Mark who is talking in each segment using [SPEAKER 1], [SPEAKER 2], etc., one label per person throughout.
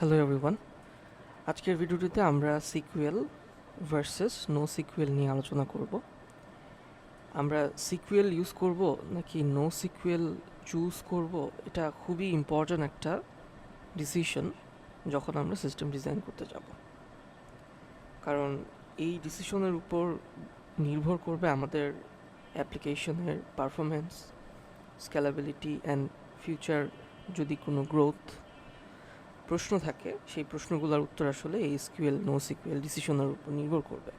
[SPEAKER 1] Hello everyone, আজকের ভিডিওটিতে আমরা সিকুএল ভার্সেস নো সিকুএল নিয়ে আলোচনা করব। আমরা সিকুএল ইউজ করব নাকি নো সিকুএল চুজ করব, এটা খুবই ইম্পর্ট্যান্ট একটা ডিসিশন যখন আমরা সিস্টেম ডিজাইন করতে যাব, কারণ এই ডিসিশনের উপর নির্ভর করবে আমাদের অ্যাপ্লিকেশনের পারফরমেন্স, স্কেলাবিলিটি অ্যান্ড ফিউচার যদি কোনো গ্রোথ প্রশ্ন থাকে, সেই প্রশ্নগুলোর উত্তর আসলে এই এসকিউএল নো সিকুএল ডিসিশনের উপর নির্ভর করবে।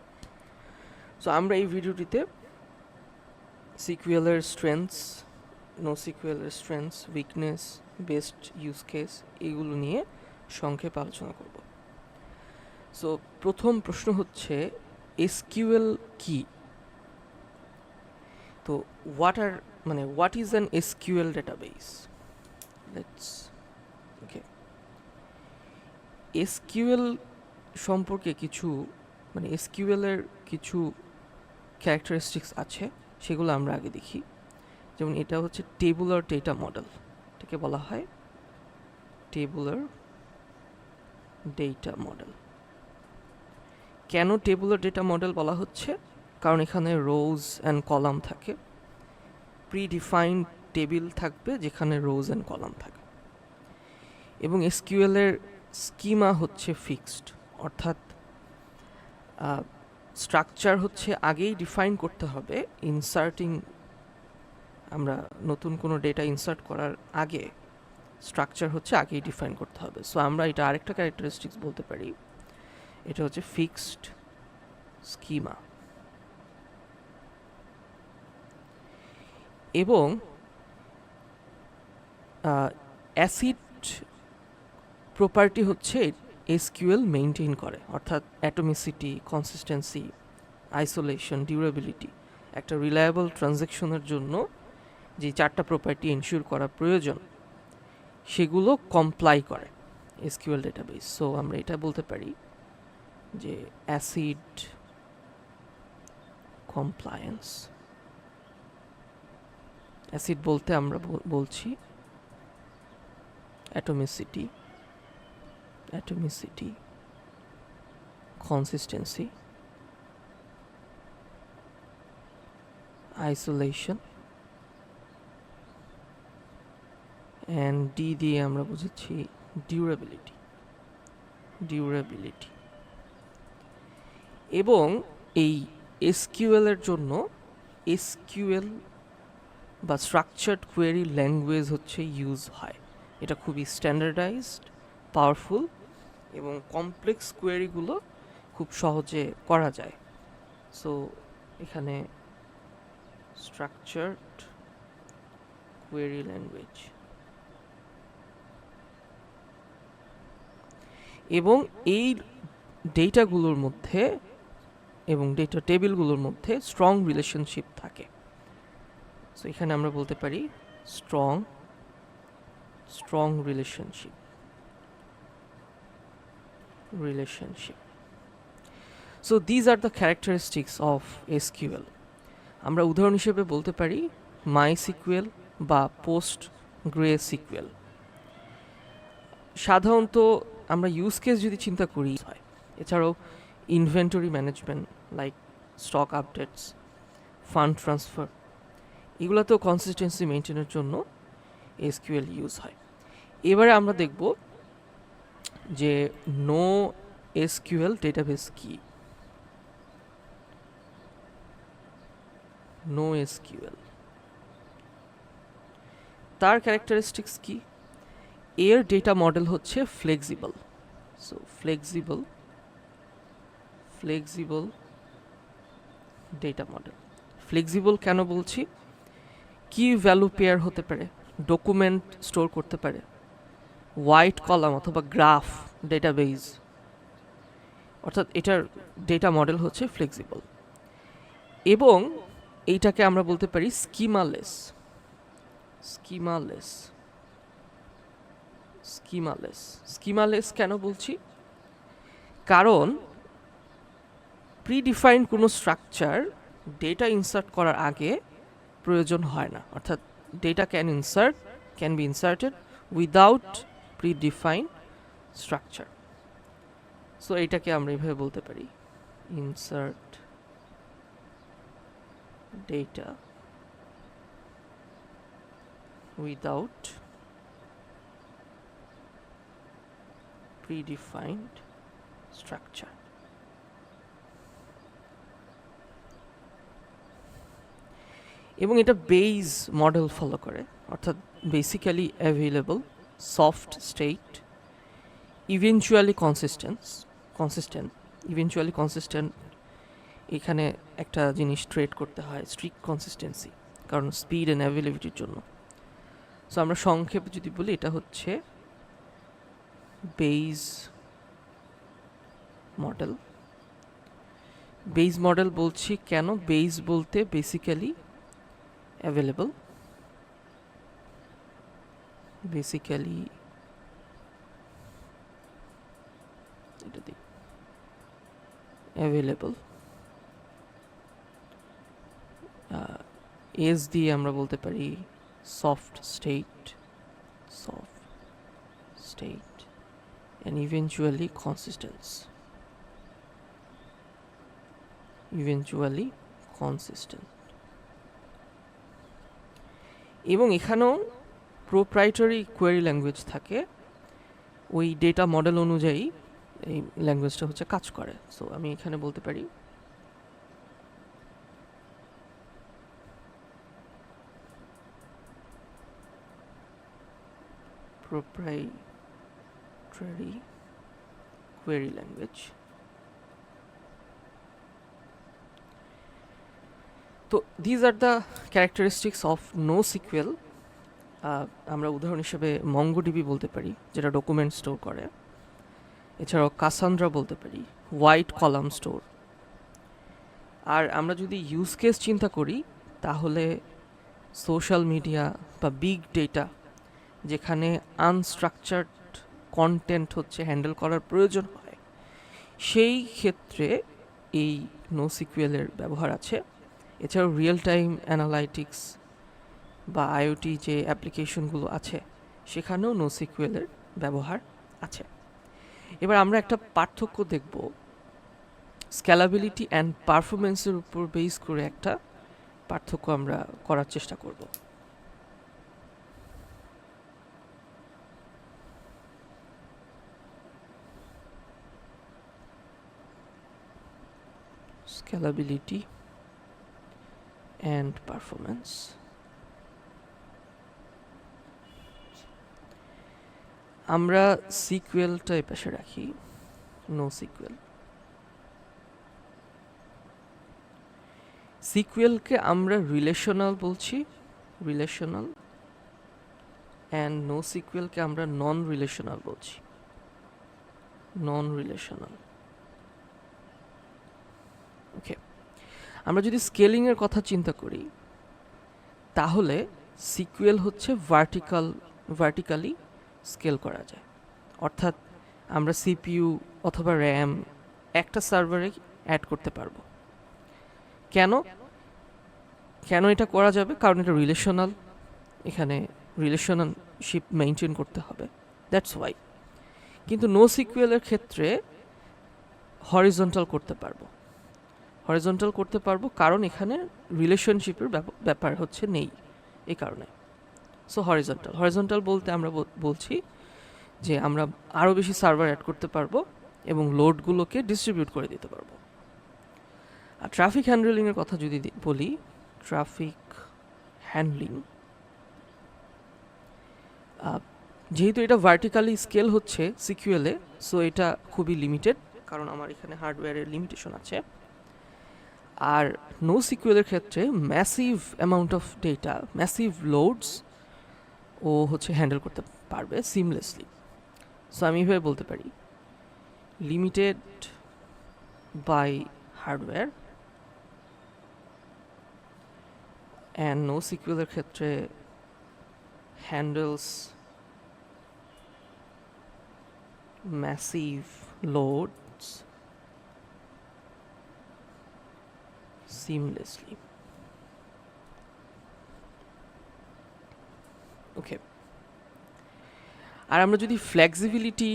[SPEAKER 1] সো আমরা এই ভিডিওটিতে সিকুএলের স্ট্রেংথস, নো সিকুএলের strengths, weakness, best use case এইগুলো নিয়ে সংক্ষেপে আলোচনা করব। সো প্রথম প্রশ্ন হচ্ছে এসকিউএল কি? তো what is an SQL database? Let's okay, SQL সম্পর্কে কিছু এসকিউএলের কিছু ক্যারেক্টারিস্টিক্স আছে, সেগুলো আমরা আগে দেখি। যেমন এটা হচ্ছে টেবুলার ডেটা মডেল, এটাকে বলা হয় টেবুলার ডেটা মডেল। কেন টেবুলার ডেটা মডেল বলা হচ্ছে? কারণ এখানে রোজ অ্যান্ড কলাম থাকে, প্রিডিফাইন্ড টেবিল থাকবে যেখানে রোজ অ্যান্ড কলাম থাকে, এবং এসকিউএলের স্কিমা হচ্ছে ফিক্সড, অর্থাৎ স্ট্রাকচার হচ্ছে আগেই ডিফাইন করতে হবে। আমরা নতুন কোনো ডেটা ইনসার্ট করার আগে স্ট্রাকচার হচ্ছে আগেই ডিফাইন করতে হবে। সো আমরা এটা আরেকটা ক্যারেক্টারিস্টিক্স বলতে পারি, এটা হচ্ছে ফিক্সড স্কিমা। এবং অ্যাসিড প্রপার্টি হচ্ছে এসকিউএল মেইনটেইন করে, অর্থাৎ অ্যাটমিসিটি, কনসিস্টেন্সি, আইসোলেশন, ডিউরেবিলিটি। একটা রিলায়েবল ট্রানজ্যাকশনের জন্য যে চারটা প্রপার্টি এনশিওর করা প্রয়োজন, সেগুলো কমপ্লাই করে এসকিউএল ডেটাবেস। সো আমরা এটা বলতে পারি যে অ্যাসিড কমপ্লায়েন্স। অ্যাসিড বলতে আমরা বলছি অ্যাটমিসিটি, consistency, isolation, and D দিয়ে আমরা বুঝেছি durability। এবং এই এসকিউএল এর জন্য এসকিউএল বা স্ট্রাকচার্ড কোয়েরি ল্যাঙ্গুয়েজ হচ্ছে ইউজ হয়। এটা খুবই স্ট্যান্ডার্ডাইজড, পাওয়ারফুল, এবং কমপ্লেক্স কোয়েরিগুলো খুব সহজে করা যায়। সো এখানে স্ট্রাকচার্ড কোয়েরি ল্যাঙ্গুয়েজ, এবং এই ডেটাগুলোর মধ্যে এবং ডেটা টেবিলগুলোর মধ্যে স্ট্রং রিলেশনশিপ থাকে। সো এখানে আমরা বলতে পারি strong relationship. So these are the characteristics of SQL. আমরা উদাহরণ হিসেবে বলতে পারি MySQL বা PostgreSQL। সাধারণত আমরা ইউজ কেস যদি চিন্তা করি হয়, এছাড়াও inventory management like stock updates, fund transfer, এগুলোতেও কনসিস্টেন্সি মেনটেনের জন্য এসকিউএল ইউজ হয়। এবারে আমরা দেখব যে নো এসকিউএল ডেটাবেস কি। নো এসকিউএল, তার ক্যারেক্টারিস্টিক্স কি? এর ডেটা মডেল হচ্ছে flexible. So flexible data model. Flexible কেন বলছি? কি ভ্যালু পেয়ার হতে পারে, ডকুমেন্ট স্টোর করতে পারে, হোয়াইট কলাম অথবা গ্রাফ ডেটাবেস, অর্থাৎ এটার ডেটা মডেল হচ্ছে ফ্লেক্সিবল। এবং এইটাকে আমরা বলতে পারি স্কিমালেস কেন বলছি? কারণ প্রিডিফাইন্ড কোনো স্ট্রাকচার ডেটা ইনসার্ট করার আগে প্রয়োজন হয় না, অর্থাৎ data can be inserted without predefined structure. So এইটাকে আমরা এইভাবে বলতে পারি, insert data without predefined structure. এবং এটা বেজ মডেল ফলো করে, অর্থাৎ basically available, soft state, eventually consistent. এখানে একটা জিনিস ট্রেড করতে হয়, স্ট্রিক্ট কনসিস্টেন্সি, কারণ স্পিড অ্যান্ড অ্যাভেলেবিলিটির জন্য। সো আমরা সংক্ষেপে যদি বলি, এটা হচ্ছে বেজ মডেল। বেজ মডেল বলছি কেন? বেজ বলতে বেসিক্যালি অ্যাভেলেবল, বেসিক্যালি এটা দিই অ্যাভেলেবল, এস দিয়ে আমরা বলতে পারি soft state and eventually consistent. এবং এখানেও প্রোপ্রাইটারি কোয়েরি ল্যাঙ্গুয়েজ থাকে, ওই ডেটা মডেল অনুযায়ী এই ল্যাঙ্গুয়েজটা হচ্ছে কাজ করে। সো আমি এখানে বলতে পারি proprietary query language. তো these are the characteristics of NoSQL. আমরা উদাহরণ হিসেবে মঙ্গোডিবি বলতে পারি, যেটা ডকুমেন্ট স্টোর করে। এছাড়াও কাসান্দ্রা বলতে পারি, হোয়াইট কলাম স্টোর। আর আমরা যদি ইউজ কেস চিন্তা করি, তাহলে সোশ্যাল মিডিয়া বা বিগ ডেটা, যেখানে আনস্ট্রাকচার্ড কন্টেন্ট হচ্ছে হ্যান্ডেল করার প্রয়োজন হয়, সেই ক্ষেত্রে এই NoSQL এর ব্যবহার আছে। এছাড়াও রিয়েল টাইম অ্যানালাইটিক্স বা আইওটি যে অ্যাপ্লিকেশনগুলো আছে, সেখানেও NoSQL এর ব্যবহার আছে। এবার আমরা একটা পার্থক্য দেখব, স্ক্যালাবিলিটি অ্যান্ড পারফরমেন্সের উপর বেস করে একটা পার্থক্য আমরা করার চেষ্টা করব। স্ক্যালাবিলিটি অ্যান্ড পারফরমেন্স। আমরা সিকুয়েলটা এ পাশে রাখি, NoSQL। সিকুয়েলকে আমরা রিলেশনাল বলছি, রিলেশনাল, অ্যান্ড NoSQLকে আমরা নন রিলেশনাল বলছি, নন রিলেশনাল। ওকে, আমরা যদি স্কেলিংয়ের কথা চিন্তা করি, তাহলে সিকুয়েল হচ্ছে ভার্টিক্যালি স্কেল করা যায়। অর্থাৎ আমরা সিপিইউ অথবা র্যাম একটা সার্ভারে অ্যাড করতে পারবো। কেন এটা করা যাবে? কারণ এটা রিলেশনাল, এখানে রিলেশনশিপ মেনটেন করতে হবে, দ্যাটস ওয়াই। কিন্তু NoSQL এর ক্ষেত্রে হরিজন্টাল করতে পারবো, কারণ এখানে রিলেশনশিপের ব্যাপার হচ্ছে নেই, এই কারণে। সো হরিজন্টাল বলতে আমরা বলছি যে আমরা আরও বেশি সার্ভার অ্যাড করতে পারবো এবং লোডগুলোকে ডিস্ট্রিবিউট করে দিতে পারবো। আর ট্রাফিক হ্যান্ডলিংয়ের কথা যদি বলি, ট্রাফিক হ্যান্ডলিং, যেহেতু এটা ভার্টিক্যালি স্কেল হচ্ছে সিকিউএলে, সো এটা খুবই লিমিটেড, কারণ আমার এখানে হার্ডওয়্যারের লিমিটেশন আছে। আর NoSQL এর ক্ষেত্রে massive amount of data, massive loads ও হচ্ছে হ্যান্ডেল করতে পারবে সিমলেসলি। সো আমি এভাবে বলতে পারি, limited by hardware, and NoSQL এর ক্ষেত্রে handles massive loads seamlessly. Okay, আর আমরা যদি ফ্লেক্সিবিলিটি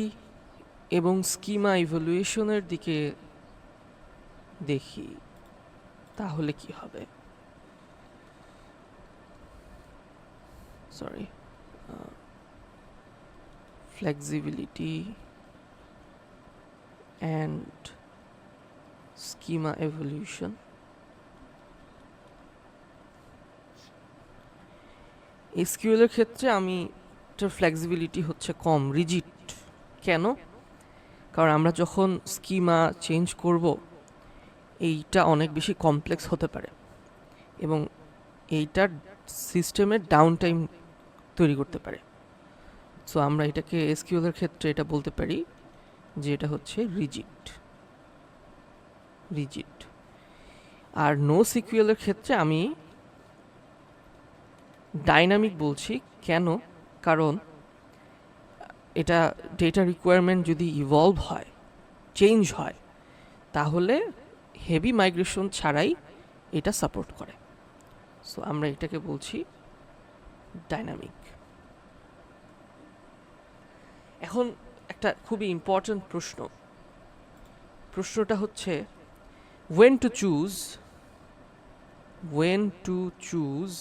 [SPEAKER 1] এবং স্কিমা ইভ্যালুয়েশনের দিকে দেখি তাহলে কি হবে, sorry, flexibility and schema evolution. SQL এর ক্ষেত্রে আমি এটার ফ্লেক্সিবিলিটি হচ্ছে কম, রিজিড। কেন? কারণ আমরা যখন স্কিমা চেঞ্জ করব এইটা অনেক বেশি কমপ্লেক্স হতে পারে এবং এইটার সিস্টেমের ডাউন টাইম তৈরি করতে পারে। সো আমরা এটাকে এসকিউএল এর ক্ষেত্রে এটা বলতে পারি যে এটা হচ্ছে রিজিড। আর নো সিকিউএল এর ক্ষেত্রে আমি ডাইনামিক বলছি। কেন? কারণ এটা ডেটা রিকোয়ারমেন্ট যদি ইভলভ হয়, চেঞ্জ হয়, তাহলে হেভি মাইগ্রেশন ছাড়াই এটা সাপোর্ট করে। সো আমরা এটাকে বলছি ডাইনামিক। এখন একটা খুবই ইম্পর্ট্যান্ট প্রশ্নটা হচ্ছে when to choose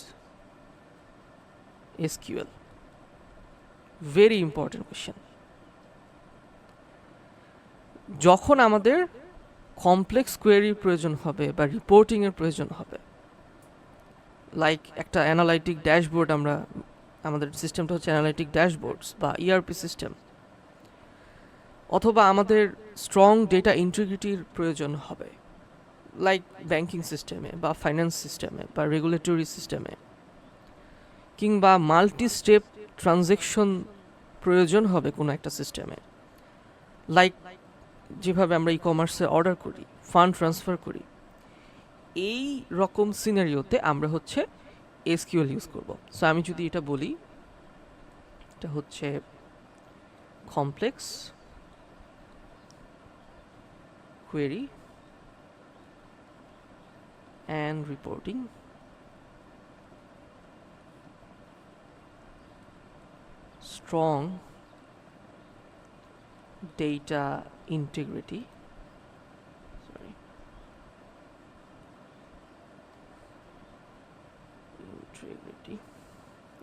[SPEAKER 1] SQL. Very important question. যখন আমাদের কমপ্লেক্স কোয়েরির প্রয়োজন হবে বা রিপোর্টিংয়ের প্রয়োজন হবে, লাইক একটা অ্যানালাইটিক ড্যাশবোর্ড, আমাদের সিস্টেমটা হচ্ছে অ্যানালাইটিক ড্যাশবোর্ডস বা ইআরপি সিস্টেম, অথবা আমাদের স্ট্রং ডেটা ইন্টিগ্রিটির প্রয়োজন হবে, লাইক ব্যাংকিং সিস্টেমে বা ফাইন্যান্স সিস্টেমে বা রেগুলেটরি সিস্টেমে, কিংবা মাল্টি স্টেপ ট্রানজ্যাকশন প্রয়োজন হবে কোনো একটা সিস্টেমে, লাইক যেভাবে আমরা ই কমার্সে অর্ডার করি, ফান্ড ট্রান্সফার করি। এই রকম সিনারিওতে আমরা হচ্ছে এসকিউএল ইউজ করব। সো আমি যদি এটা বলি, এটা হচ্ছে complex query and reporting strong data integrity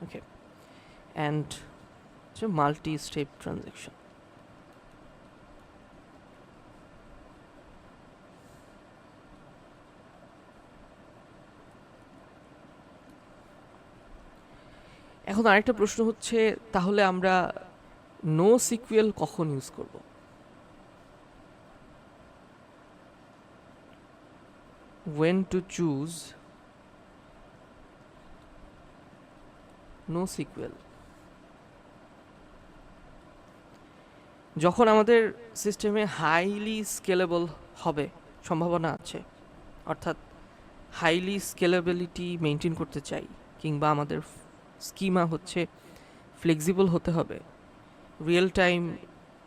[SPEAKER 1] okay, and multi-step transaction. এখন আরেকটা প্রশ্ন হচ্ছে, তাহলে আমরা নো সিকুয়েল কখন ইউজ করব? when to choose NoSQL. যখন আমাদের সিস্টেমে হাইলি স্কেলেবল হবে সম্ভাবনা আছে, অর্থাৎ হাইলি স্কেলেবিলিটি মেনটেন করতে চাই, কিংবা আমাদের স্কিমা হচ্ছে ফ্লেক্সিবল হতে হবে, রিয়েল টাইম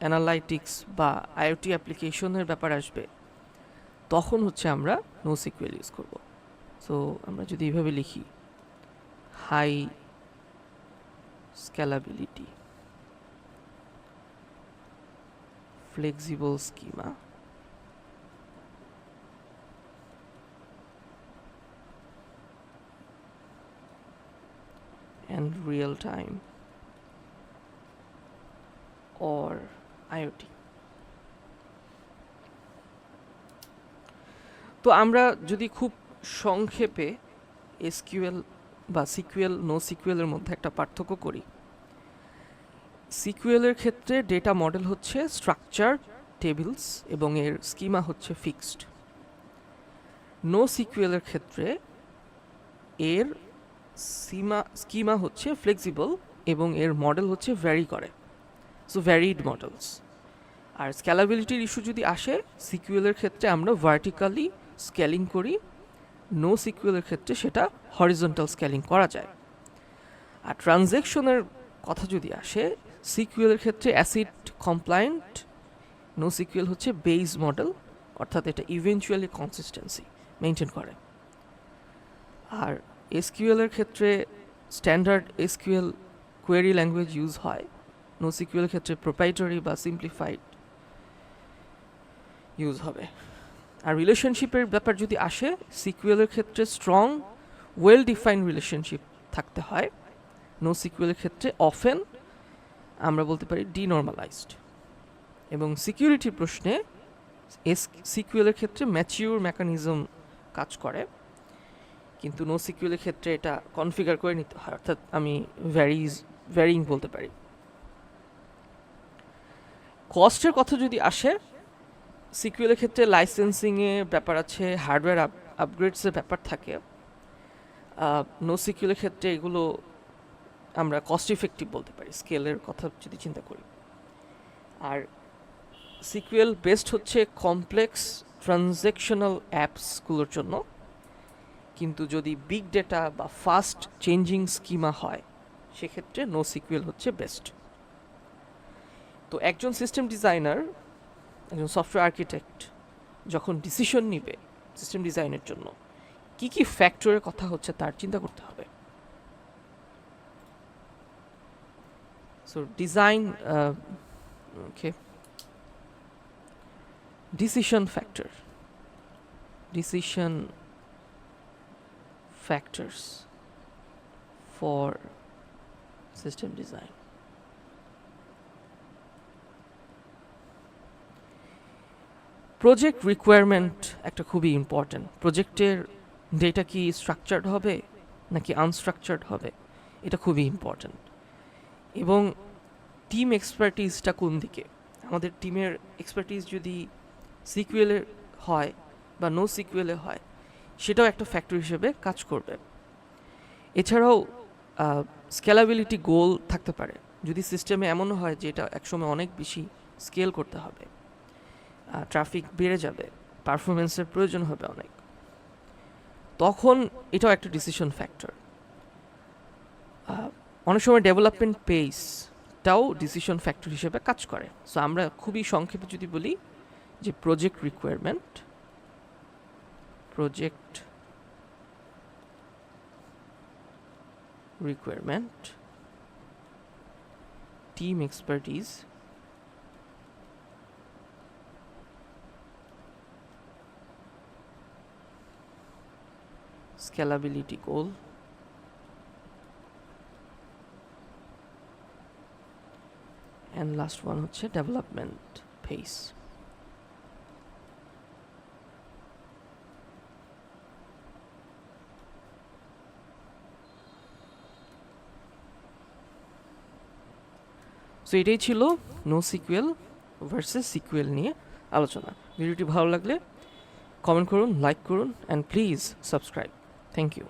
[SPEAKER 1] অ্যানালাইটিক্স বা আইওটি অ্যাপ্লিকেশনের ব্যাপার আসবে, তখন হচ্ছে আমরা NoSQL ইউজ করব। সো আমরা যদি এইভাবে লিখি, high scalability, flexible schema, and real time or IoT. তো আমরা যদি খুব সংক্ষেপে এসকিউএল বা সিকুয়েল NoSQL এর মধ্যে একটা পার্থক্য করি, সিকুয়েল এর ক্ষেত্রে ডেটা মডেল হচ্ছে স্ট্রাকচার্ড টেবিলস এবং এর স্কিমা হচ্ছে ফিক্সড। NoSQL এর ক্ষেত্রে এর স্কিমা হচ্ছে ফ্লেক্সিবল এবং এর মডেল হচ্ছে ভ্যারি করে, সো ভ্যারিড মডেলস। আর স্ক্যালাবিলিটির ইস্যু যদি আসে, সিকুয়েল এর ক্ষেত্রে আমরা ভার্টিক্যালি স্কেলিং করি, NoSQL এর ক্ষেত্রে সেটা হরিজন্টাল স্কেলিং করা যায়। আর ট্রানজ্যাকশনের কথা যদি আসে, সিকুয়েল এর ক্ষেত্রে অ্যাসিড কমপ্লায়েন্ট, NoSQL হচ্ছে বেস মডেল, অর্থাৎ এটা ইভেনচুয়ালি কনসিস্টেন্সি মেনটেন করে। আর এসকিউএল এর ক্ষেত্রে standard SQL query language use হয়, NoSQL এর ক্ষেত্রে প্রোপ্রাইটারি বা সিম্পলিফাইড ইউজ হবে। আর রিলেশনশিপের ব্যাপার যদি আসে, সিকুয়েলের ক্ষেত্রে স্ট্রং ওয়েল ডিফাইন্ড রিলেশনশিপ থাকতে হয়, নো সিকুয়েলের ক্ষেত্রে অফেন আমরা বলতে পারি ডিনর্মালাইজড। এবং সিকিউরিটি প্রশ্নে সিকুয়েলের ক্ষেত্রে ম্যাচিউর মেকানিজম কাজ করে, কিন্তু নো সিকুয়েলের ক্ষেত্রে এটা কনফিগার করে নিতে হয়, অর্থাৎ আমি ভ্যারিং বলতে পারি। কস্টের কথা যদি আসে, সিকুয়েলের ক্ষেত্রে লাইসেন্সিংয়ের ব্যাপার আছে, হার্ডওয়্যার আপগ্রেডসের ব্যাপার থাকে। নো সিকুয়েলের ক্ষেত্রে এগুলো আমরা কস্ট ইফেক্টিভ বলতে পারি, স্কেলের কথা যদি চিন্তা করি। আর সিকুয়েল বেস্ট হচ্ছে কমপ্লেক্স ট্রানজ্যাকশনাল অ্যাপসগুলোর জন্য, কিন্তু যদি বিগ ডেটা বা ফাস্ট চেঞ্জিং স্কিমা হয় সেক্ষেত্রে নো সিকুয়েল হচ্ছে বেস্ট। তো একজন সিস্টেম ডিজাইনার, একজন সফটওয়্যার আর্কিটেক্ট যখন ডিসিশন নিবে সিস্টেম ডিজাইনের জন্য, কি কি ফ্যাক্টরের কথা হচ্ছে তার চিন্তা করতে হবে। So design okay, decision factors for system design. Project requirement একটা খুবই ইম্পর্টেন্ট। প্রজেক্টের ডেটা কি স্ট্রাকচার্ড হবে নাকি আনস্ট্রাকচার্ড হবে, এটা খুবই ইম্পর্টেন্ট। এবং টিম এক্সপার্টিসটা কোন দিকে, আমাদের টিমের এক্সপার্টিস যদি সিকুয়েলে হয় বা নো সিকুয়েলে হয়, সেটাও একটা ফ্যাক্টর হিসেবে কাজ করবে। এছাড়াও স্কেলাবিলিটি গোল থাকতে পারে। যদি সিস্টেমে এমন হয় যে এটা একসময় অনেক বেশি স্কেল করতে হবে, ট্রাফিক বেড়ে যাবে, পারফরমেন্সের প্রয়োজন হবে অনেক, তখন এটাও একটা ডিসিশন ফ্যাক্টর। অনেক সময় ডেভেলপমেন্ট পেসটাও ডিসিশন ফ্যাক্টর হিসেবে কাজ করে। সো আমরা খুবই সংক্ষেপে যদি বলি যে project requirement, team expertise, scalability goal, and last one হচ্ছে ডেভেলপমেন্ট পেস। সো এটাই ছিল নো সিকুয়েল ভার্সেস সিকুয়েল নিয়ে আলোচনা। ভিডিওটি ভালো লাগলে কমেন্ট করুন, লাইক করুন, and please subscribe. Thank you.